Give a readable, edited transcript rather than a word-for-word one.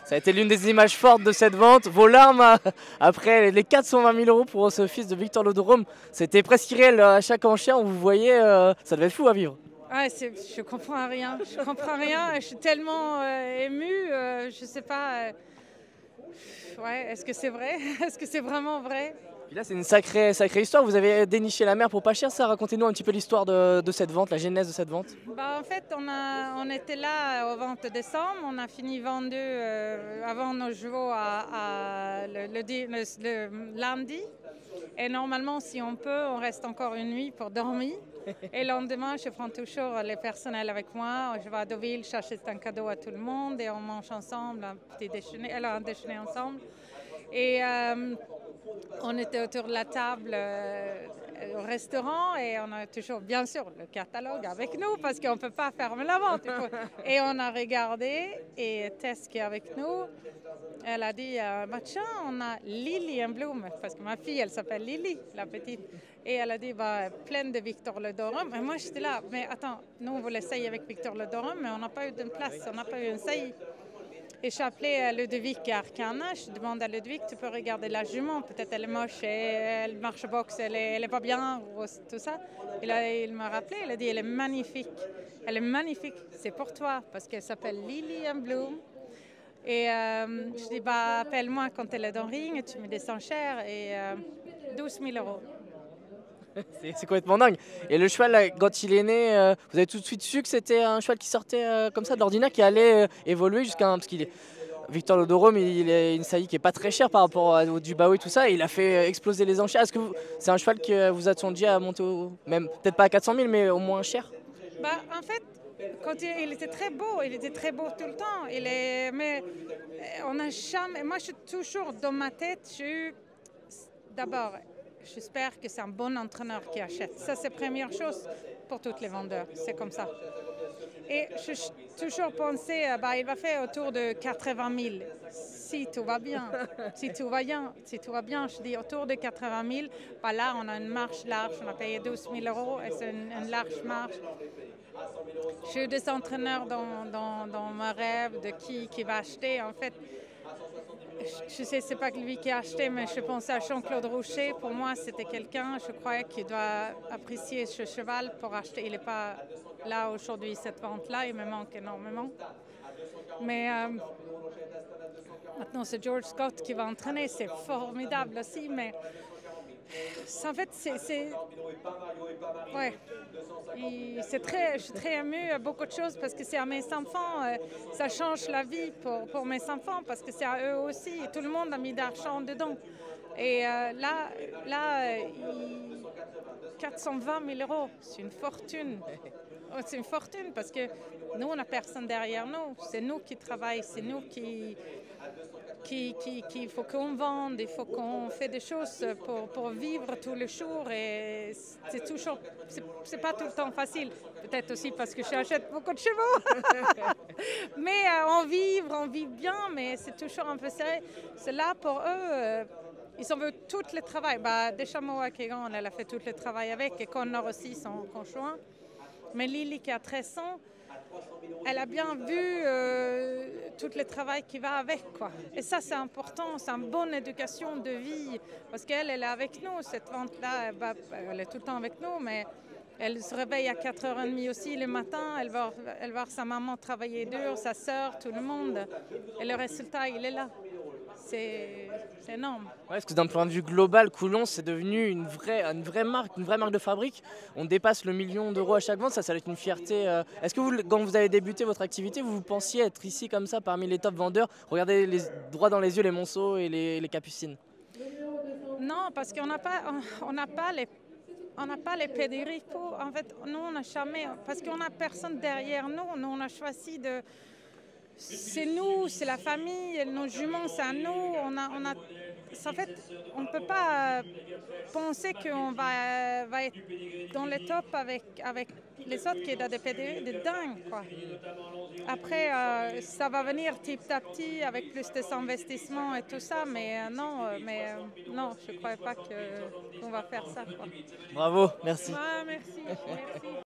Ça a été l'une des images fortes de cette vente. Vos larmes après les 420 000 euros pour ce fils de Victor Lodorome, c'était presque irréel à chaque enchère. On vous voyait, ça devait être fou à vivre. Ouais, je comprends rien. Je comprends rien. Je suis tellement émue. Je sais pas. Ouais, est-ce que c'est vrai? Est-ce que c'est vraiment vrai? Et là, c'est une sacrée histoire. Vous avez déniché la mer pour pas cher, ça. Racontez-nous un petit peu l'histoire de cette vente, la genèse de cette vente. Bah, en fait, on était là au 20 décembre. On a fini vendu avant nos chevaux le lundi. Et normalement, si on peut, on reste encore une nuit pour dormir. Et le lendemain, je prends toujours les personnels avec moi. Je vais à Deauville chercher un cadeau à tout le monde et on mange ensemble un petit déjeuner, un déjeuner ensemble. Et on était autour de la table au restaurant et on a toujours, bien sûr, le catalogue avec nous parce qu'on ne peut pas fermer la vente. Et on a regardé et Tess qui est avec nous, elle a dit, tiens, on a Lily en Bloom, parce que ma fille, elle s'appelle Lily, la petite. Et elle a dit, pleine de Victor Lodorome. Et moi, j'étais là, mais attends, nous, on voulait essayer avec Victor Lodorome, mais on n'a pas eu de place, on n'a pas eu une saillie. Et j'ai appelé Ludovic à Arcana, je demande à Ludovic, tu peux regarder la jument, peut-être elle est moche, elle marche boxe, elle est pas bien, tout ça. Et là, il m'a rappelé, il a dit, elle est magnifique, c'est pour toi, parce qu'elle s'appelle Lily en Bloom. Et je dis, appelle-moi quand elle est dans le ring, et tu me descends cher, et 12 000 euros. C'est complètement dingue. Et le cheval, là, quand il est né, vous avez tout de suite su que c'était un cheval qui sortait comme ça de l'ordinaire, qui allait évoluer jusqu'à parce qu'il est Victor Lodorome, il est une saillie qui est pas très chère par rapport au Dubaoui et tout ça. Et il a fait exploser les enchères. Est-ce que c'est un cheval que vous attendiez à monter même peut-être pas à 400 000, mais au moins cher? En fait, quand il était très beau tout le temps. Mais on n'a jamais. Moi, je suis toujours dans ma tête. D'abord, j'espère que c'est un bon entraîneur qui achète. Ça, c'est la première chose pour tous les vendeurs. C'est comme ça. Et je suis toujours pensé, il va faire autour de 80 000. Si tout va bien, si tout va bien, je dis autour de 80 000. Là, on a une marche large, on a payé 12 000 euros et c'est une large marche. J'ai eu des entraîneurs dans ma rêve de qui va acheter. En fait, je sais, c'est pas lui qui a acheté, mais je pensais à Jean-Claude Rocher. Pour moi, c'était quelqu'un, je croyais, qui doit apprécier ce cheval pour acheter. Il n'est pas là aujourd'hui, cette vente-là, il me manque énormément. Mais maintenant, c'est George Scott qui va entraîner, c'est formidable aussi, mais en fait, ouais. Je suis très émue à beaucoup de choses parce que c'est à mes enfants, ça change la vie pour mes enfants parce que c'est à eux aussi. Et tout le monde a mis d'argent dedans. Et là 420 000 euros, c'est une fortune. C'est une fortune parce que nous, on n'a personne derrière nous. C'est nous qui travaillons, c'est nous qu'il faut qu'on vende, il faut qu'on fait des choses pour vivre tous les jours et c'est pas tout le temps facile. Peut-être aussi parce que j'achète beaucoup de chevaux. Mais on vit bien, mais c'est toujours un peu serré. C'est là pour eux. Ils ont vu tout le travail. Deschamaux à Kegan, elle a fait tout le travail avec et Connor aussi, son conjoint. Mais Lily qui a 13 ans, elle a bien vu tout le travail qui va avec, quoi. Et ça, c'est important, c'est une bonne éducation de vie, parce qu'elle est avec nous, cette vente-là, elle est tout le temps avec nous, mais elle se réveille à 4h30 aussi le matin, elle va voir sa maman travailler dur, sa sœur, tout le monde, et le résultat, il est là. C'est énorme. Ouais, parce que d'un point de vue global, Coulon, c'est devenu une vraie marque de fabrique. On dépasse le 1 million d'euros à chaque vente, ça va être une fierté. Est-ce que vous, quand vous avez débuté votre activité, vous pensiez être ici comme ça parmi les top vendeurs? Regardez droit dans les yeux les Monceaux et les Capucines. Non, parce qu'on n'a pas les pédigrés. En fait, nous, on n'a jamais, parce qu'on n'a personne derrière nous. Nous, on a choisi de. C'est nous, c'est la famille, nos juments, c'est à nous. En fait, on ne peut pas penser qu'on va être dans le top avec les autres qui ont des pédigrés de dingue, quoi. Après, ça va venir petit à petit avec plus d'investissements et tout ça, mais non, je ne crois pas qu'on va faire ça, quoi. Bravo, merci. Merci.